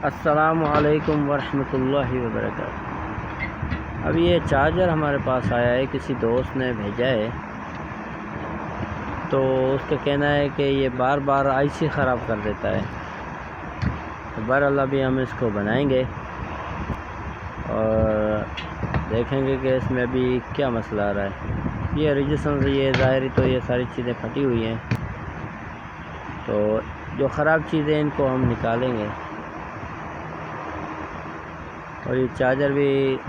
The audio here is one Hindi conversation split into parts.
अस्सलामुअलैकुम वरहमतुल्लाहि वबरकातुहू। अभी ये चार्जर हमारे पास आया है, किसी दोस्त ने भेजा है। तो उसका कहना है कि ये बार बार आईसी ख़राब कर देता है। तो बहरहाल अभी हम इसको बनाएंगे और देखेंगे कि इसमें अभी क्या मसला आ रहा है। ये रजिस्ट्रेशन से ये ज़ाहिर तो ये सारी चीज़ें फटी हुई हैं, तो जो ख़राब चीज़ें इनको हम निकालेंगे। और ये चार्जर भी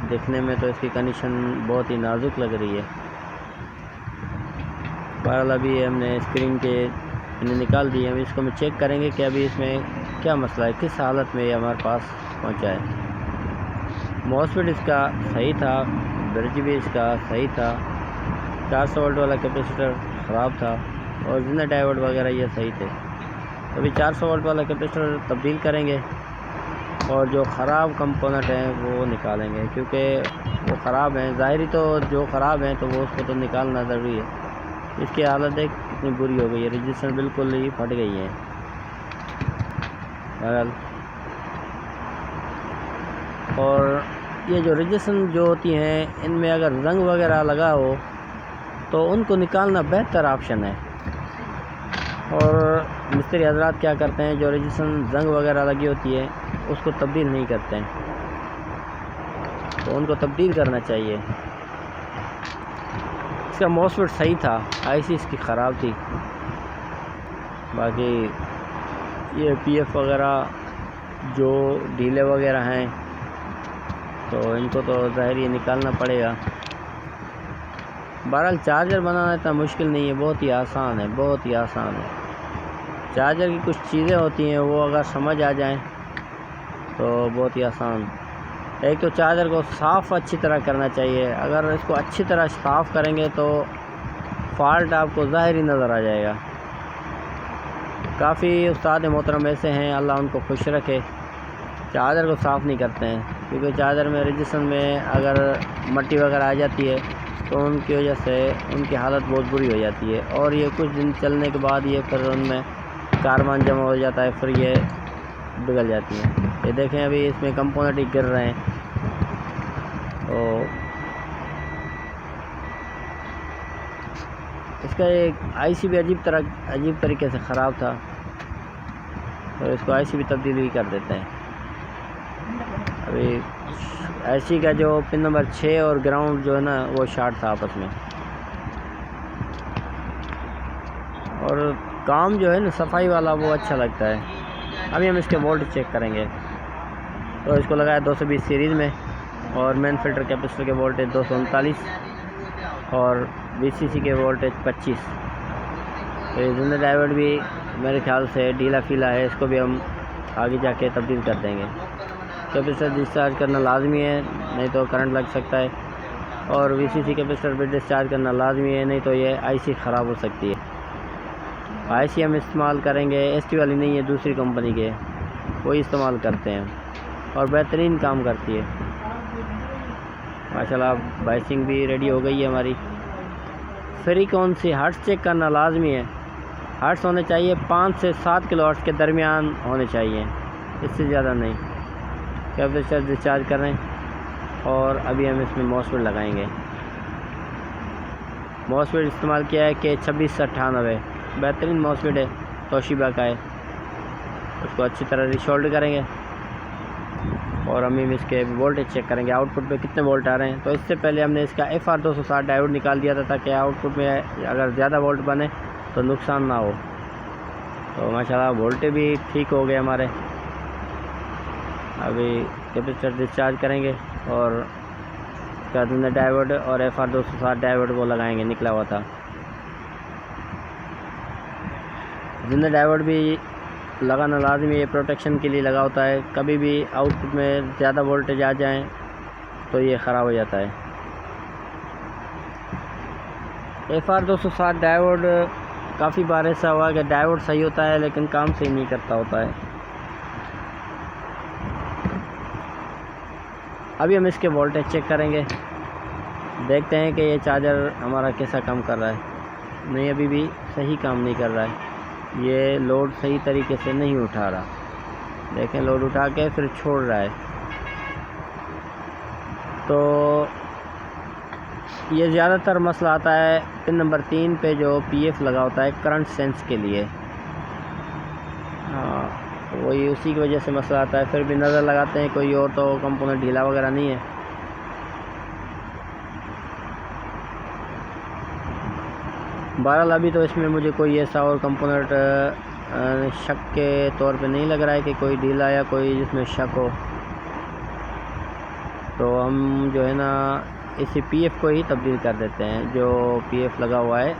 देखने में तो इसकी कंडीशन बहुत ही नाजुक लग रही है। बहरहाल अभी हमने स्क्रीन के इन्हें निकाल दिए, हम इसको हम चेक करेंगे कि अभी इसमें क्या मसला है, किस हालत में ये हमारे पास पहुंचा है। मॉसफेट इसका सही था, ब्रिज भी इसका सही था, 400 वोल्ट वाला कैपेसिटर ख़राब था और जिन्ना डायोड वगैरह ये सही थे। तो अभी 400 वोल्ट वाला कैपेसिटर तब्दील करेंगे और जो ख़राब कंपोनेंट हैं वो निकालेंगे, क्योंकि वो ख़राब हैं। ज़ाहिरी तो जो ख़राब हैं तो वो उसको तो निकालना ज़रूरी है। इसकी हालत देख कितनी बुरी हो गई है, रजिस्टर बिल्कुल ही फट गई है। बहरहाल और ये जो रजिस्टर जो होती हैं इनमें अगर रंग वगैरह लगा हो तो उनको निकालना बेहतर ऑप्शन है। और मिस्त्री हजरात क्या करते हैं, जो रजिस्टर जंग वगैरह लगी होती है उसको तब्दील नहीं करते हैं, तो उनको तब्दील करना चाहिए। इसका मॉसफेट सही था, आईसी इसकी ख़राब थी। बाकी ये पीएफ वगैरह जो ढीले वगैरह हैं तो इनको तो ज़ाहिर ये निकालना पड़ेगा। बहरहाल चार्जर बनाना इतना मुश्किल नहीं है, बहुत ही आसान है, बहुत ही आसान है। चार्जर की कुछ चीज़ें होती हैं वो अगर समझ आ जाएं तो बहुत ही आसान। एक तो चार्जर को साफ़ अच्छी तरह करना चाहिए। अगर इसको अच्छी तरह साफ़ करेंगे तो फॉल्ट आपको ज़ाहिर ही नज़र आ जाएगा। काफ़ी उस्ताद मोहतरम ऐसे हैं, अल्लाह उनको खुश रखे, चार्जर को साफ़ नहीं करते हैं, क्योंकि चार्जर में रजिस्टर में अगर मट्टी वगैरह आ जाती है तो उनकी वजह से उनकी हालत बहुत बुरी हो जाती है। और ये कुछ दिन चलने के बाद ये फिर उनमें कार्बन जमा हो जाता है, फिर ये बिगड़ जाती हैं। ये देखें अभी इसमें कंपोनेंट ही गिर रहे हैं। तो इसका एक आईसी भी अजीब तरीके से ख़राब था, तो इसको आईसी भी तब्दील भी कर देते हैं। अभी आईसी का जो पिन नंबर 6 और ग्राउंड जो है ना वो शॉर्ट था आपस में। और काम जो है ना सफाई वाला वो अच्छा लगता है। अभी हम इसके वोल्ट चेक करेंगे। तो इसको लगाया 220 सीरीज़ में और मेन फिल्टर कैपेसिटर के वोल्टेज 239 और वीसीसी के वोल्टेज 25। तो ये जिंदा डायोड भी मेरे ख्याल से ढीला फीला है, इसको भी हम आगे जाके तब्दील कर देंगे। कैपेसिटर डिस्चार्ज करना लाजमी है, नहीं तो करंट लग सकता है। और वीसीसी कैपेसिटर भी डिस्चार्ज करना लाजमी है, नहीं तो ये आईसी ख़राब हो सकती है। आईसी हम इस्तेमाल करेंगे एसटी वाली नहीं है, दूसरी कंपनी के वही इस्तेमाल करते हैं और बेहतरीन काम करती है माशाल्लाह। बाइसिंग भी रेडी हो गई है हमारी। फ्रीक्वेंसी हर्ट्ज़ चेक करना लाजमी है। हर्ट्ज़ होने चाहिए 5 से 7 किलो हर्ट्ज़ के दरमियान होने चाहिए, इससे ज़्यादा नहीं। कैपेसिटर डिस्चार्ज करें और अभी हम इसमें मॉसफेट लगाएंगे। मॉसफेट इस्तेमाल किया है कि 2698 बेहतरीन मॉसफेट है, तोशिबा का है। उसको अच्छी तरह रिशोल्ड करेंगे और हम इसके वोल्टेज चेक करेंगे, आउटपुट पे कितने वोल्ट आ रहे हैं। तो इससे पहले हमने इसका FR260 डायोड निकाल दिया था, ताकि आउटपुट में अगर ज़्यादा वोल्ट बने तो नुकसान ना हो। तो माशाल्लाह वोल्टेज भी ठीक हो गए हमारे। अभी कैपेसिटर डिस्चार्ज करेंगे और उसका जिंदा डायोड और FR260 डायोड वो लगाएंगे, निकला हुआ था। जिंदा डायोड भी लगाना लाजमी है, प्रोटेक्शन के लिए लगा होता है। कभी भी आउटपुट में ज़्यादा वोल्टेज आ जाए तो ये ख़राब हो जाता है। FR260 डायोड काफ़ी बार ऐसा हुआ कि डायोड सही होता है लेकिन काम सही नहीं करता होता है। अभी हम इसके वोल्टेज चेक करेंगे, देखते हैं कि ये चार्जर हमारा कैसा काम कर रहा है। नहीं, अभी भी सही काम नहीं कर रहा है, ये लोड सही तरीके से नहीं उठा रहा। देखें लोड उठा के फिर छोड़ रहा है। तो ये ज़्यादातर मसला आता है पिन नंबर 3 पे जो पीएफ लगा होता है करंट सेंस के लिए। हाँ, वही उसी की वजह से मसला आता है। फिर भी नज़र लगाते हैं कोई और तो कंपोनेंट ढीला वगैरह नहीं है। बहरहाल अभी तो इसमें मुझे कोई ऐसा और कंपोनेंट शक के तौर पे नहीं लग रहा है कि कोई ढीला या कोई जिसमें शक हो। तो हम जो है ना इसी पीएफ को ही तब्दील कर देते हैं, जो पीएफ लगा हुआ है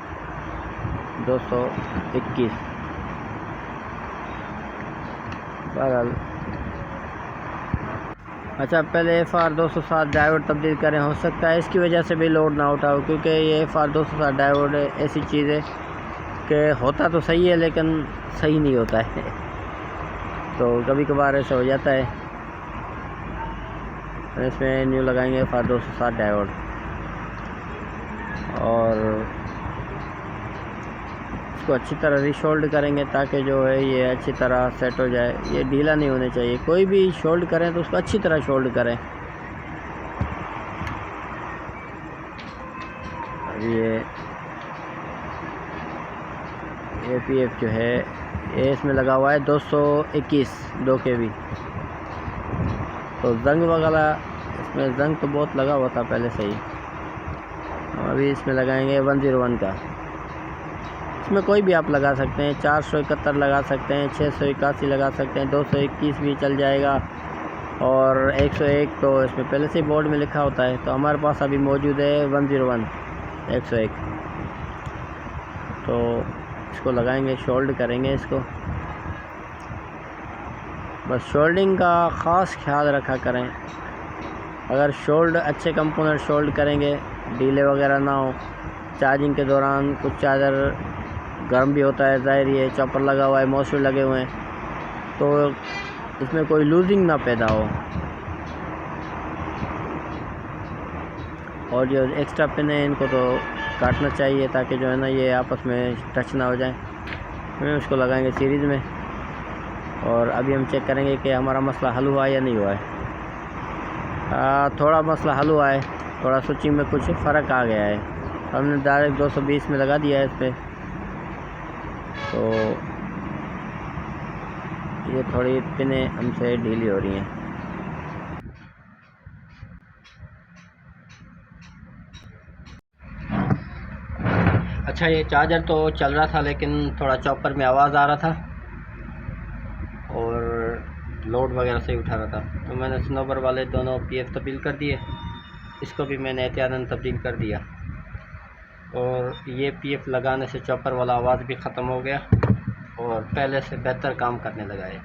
221। बहरहाल अच्छा, पहले FR 207 डायोड तब्दील करें। हो सकता है इसकी वजह से भी लोड ना उठाओ, क्योंकि ये FR 207 डायोड ऐसी चीज़ है कि होता तो सही है लेकिन सही नहीं होता है। तो कभी कभार ऐसा हो जाता है। इसमें न्यू लगाएंगे FR 207 डायोड और इसको अच्छी तरह रीशोल्ड करेंगे ताकि जो है ये अच्छी तरह सेट हो जाए। ये ढीला नहीं होने चाहिए। कोई भी शोल्ड करें तो उसको अच्छी तरह शोल्ड करें। अब ये पीएफ जो है ये इसमें लगा हुआ है 221 2 kV। तो जंग वगैरह इसमें जंग तो बहुत लगा हुआ था पहले से ही। अभी इसमें लगाएंगे 101 का। इसमें कोई भी आप लगा सकते हैं, 471 लगा सकते हैं, 681 लगा सकते हैं, 221 भी चल जाएगा और 101 तो इसमें पहले से ही बोर्ड में लिखा होता है। तो हमारे पास अभी मौजूद है 101 101। तो इसको लगाएंगे, शोल्ड करेंगे इसको। बस शोल्डिंग का ख़ास ख्याल रखा करें। अगर शोल्ड अच्छे कंपोनेंट शोल्ड करेंगे, ढीले वगैरह ना हो। चार्जिंग के दौरान कुछ चार्जर गर्म भी होता है, ज़ाहिर है चॉपर लगा हुआ है, मॉस्फेट लगे हुए हैं, तो इसमें कोई लूजिंग ना पैदा हो। और जो एक्स्ट्रा पिन है इनको तो काटना चाहिए ताकि जो है ना ये आपस में टच ना हो जाए। हम इसको लगाएंगे सीरीज़ में और अभी हम चेक करेंगे कि हमारा मसला हल हुआ या नहीं हुआ है। थोड़ा मसला हल हुआ है, थोड़ा स्विचिंग में कुछ फ़र्क आ गया है। हमने डायरेक्ट 220 में लगा दिया है इस पर। तो ये थोड़ी पिनें हमसे ढीली हो रही हैं। अच्छा, ये चार्जर तो चल रहा था लेकिन थोड़ा चॉपर में आवाज़ आ रहा था और लोड वगैरह से ही उठा रहा था। तो मैंने स्नोबर वाले दोनों पीएफ तब्दील कर दिए। इसको भी मैंने एहतियातन तब्दील कर दिया और ये पीएफ लगाने से चॉपर वाला आवाज़ भी ख़त्म हो गया और पहले से बेहतर काम करने लगा है।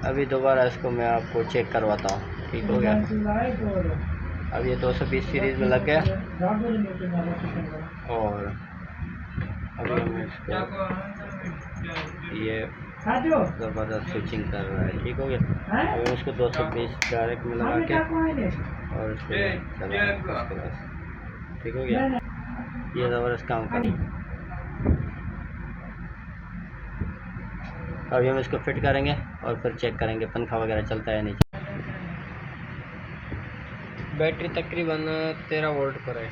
अभी दोबारा इसको मैं आपको चेक करवाता हूँ। ठीक हो गया। अब ये 220 सीरीज़ में लग गया और अभी हम इसको ये ज़बरदस्त स्विचिंग कर रहा है। ठीक हो गया। अभी इसको 220 डायरेक्ट में लगा के और इसको चला उसके बाद ठीक हो गया। ये ज़बरदस्त काम कर। अभी हम इसको फिट करेंगे और फिर चेक करेंगे पंखा वगैरह चलता है नहीं। बैटरी तकरीबन 13 वोल्ट पर है।